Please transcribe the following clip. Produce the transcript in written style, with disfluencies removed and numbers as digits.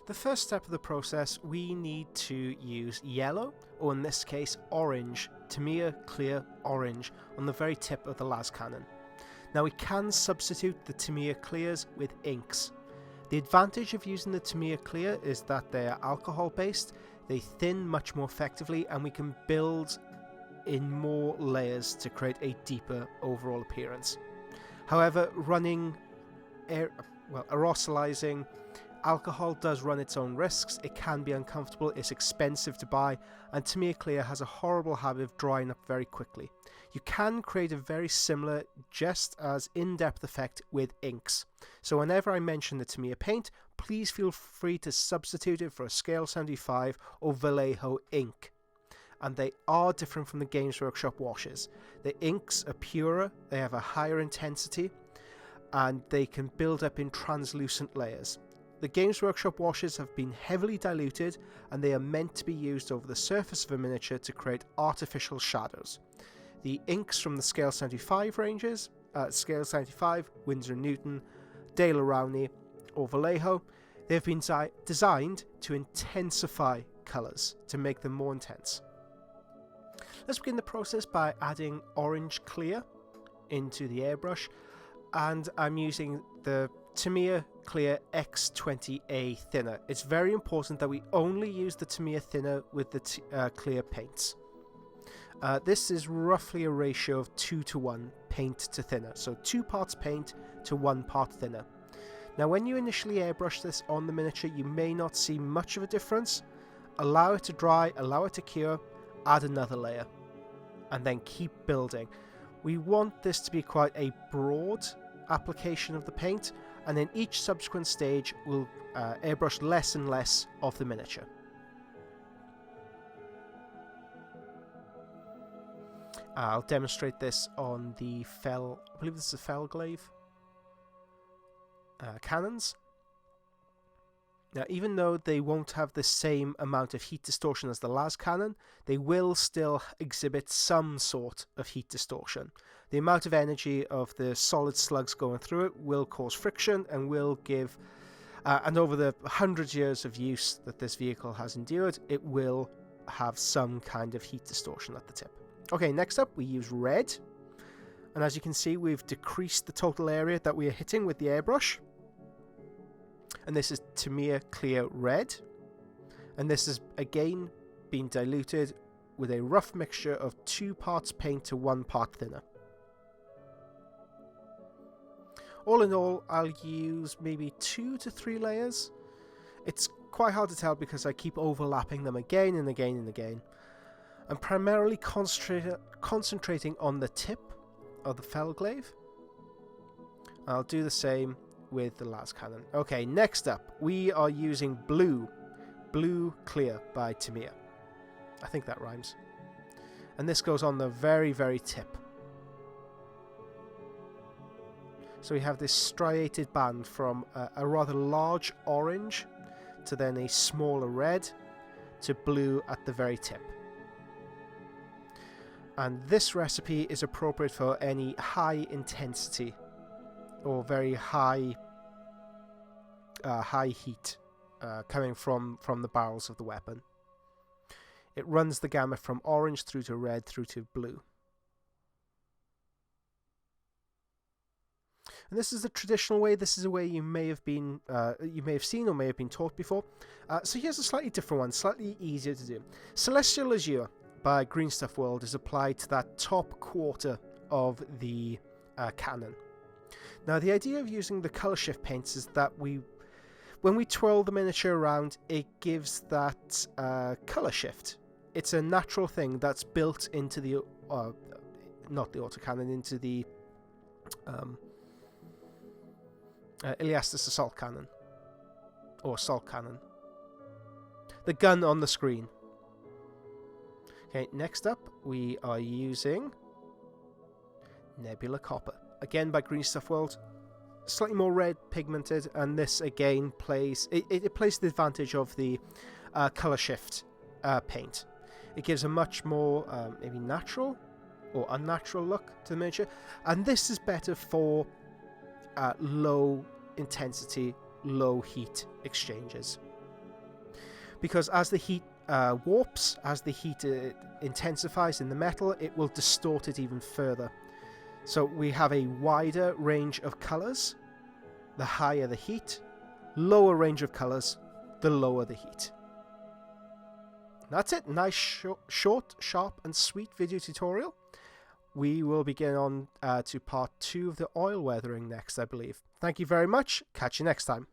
The first step of the process, we need to use yellow, or in this case orange, Tamiya Clear Orange, on the very tip of the las cannon. Now we can substitute the Tamiya Clears with inks. The advantage of using the Tamiya Clear is that they are alcohol based, they thin much more effectively, and we can build in more layers to create a deeper overall appearance. However, running aerosolizing alcohol does run its own risks. It can be uncomfortable, it's expensive to buy, and Tamiya Clear has a horrible habit of drying up very quickly. You can create a very similar, just as in-depth effect with inks. So whenever I mention the Tamiya paint, please feel free to substitute it for a Scale 75 or Vallejo ink. And they are different from the Games Workshop washes. The inks are purer, they have a higher intensity, and they can build up in translucent layers. The Games Workshop washes have been heavily diluted, and they are meant to be used over the surface of a miniature to create artificial shadows. The inks from the Scale 75 ranges, Scale 75, Winsor & Newton, De La Rowney, or Vallejo, they have been designed to intensify colours, to make them more intense. Let's begin the process by adding orange clear into the airbrush, and I'm using the Tamiya Clear X20A thinner. It's very important that we only use the Tamiya thinner with the clear paints. This is roughly a ratio of 2:1 paint to thinner, so 2 parts paint to 1 part thinner. Now when you initially airbrush this on the miniature, you may not see much of a difference. Allow it to dry, allow it to cure, add another layer, and then keep building. We want this to be quite a broad application of the paint, and in each subsequent stage we'll airbrush less and less of the miniature. I'll demonstrate this on the I believe this is a Felglaive cannons. Now, even though they won't have the same amount of heat distortion as the las cannon, they will still exhibit some sort of heat distortion. The amount of energy of the solid slugs going through it will cause friction and will give, and over the 100 years of use that this vehicle has endured, it will have some kind of heat distortion at the tip. Okay, next up we use red, and as you can see we've decreased the total area that we are hitting with the airbrush. And this is Tamiya Clear Red, and this has again been diluted with a rough mixture of 2 parts paint to 1 part thinner. All in all, I'll use maybe 2 to 3 layers. It's quite hard to tell because I keep overlapping them again and again and again. I'm primarily concentrating on the tip of the Felglaive. I'll do the same with the las cannon. Okay, next up we are using Blue Clear by Tamiya. I think that rhymes. And this goes on the very, very tip. So we have this striated band from a rather large orange to then a smaller red to blue at the very tip. And this recipe is appropriate for any high intensity or very high heat coming from the barrels of the weapon. It runs the gamut from orange through to red through to blue. And this is the traditional way. This is a way you may have seen or may have been taught before. So here's a slightly different one, slightly easier to do. Celestial Azure by Green Stuff World is applied to that top quarter of the cannon. Now the idea of using the color shift paints is that when we twirl the miniature around, it gives that color shift. It's a natural thing that's built into the not the autocannon, into the Iliastus assault cannon or assault cannon, the gun on the screen. Okay, next up we are using Nebula Copper, again by Green Stuff World, slightly more red pigmented, and this again plays the advantage of the color shift paint. It gives a much more maybe natural or unnatural look to the miniature, and this is better for low intensity, low heat exchanges. because as the heat warps, as the heat intensifies in the metal, it will distort it even further. So we have a wider range of colours, the higher the heat, lower range of colours, the lower the heat. That's it. Nice, short, sharp and sweet video tutorial. We will begin on to part 2 of the oil weathering next, I believe. Thank you very much. Catch you next time.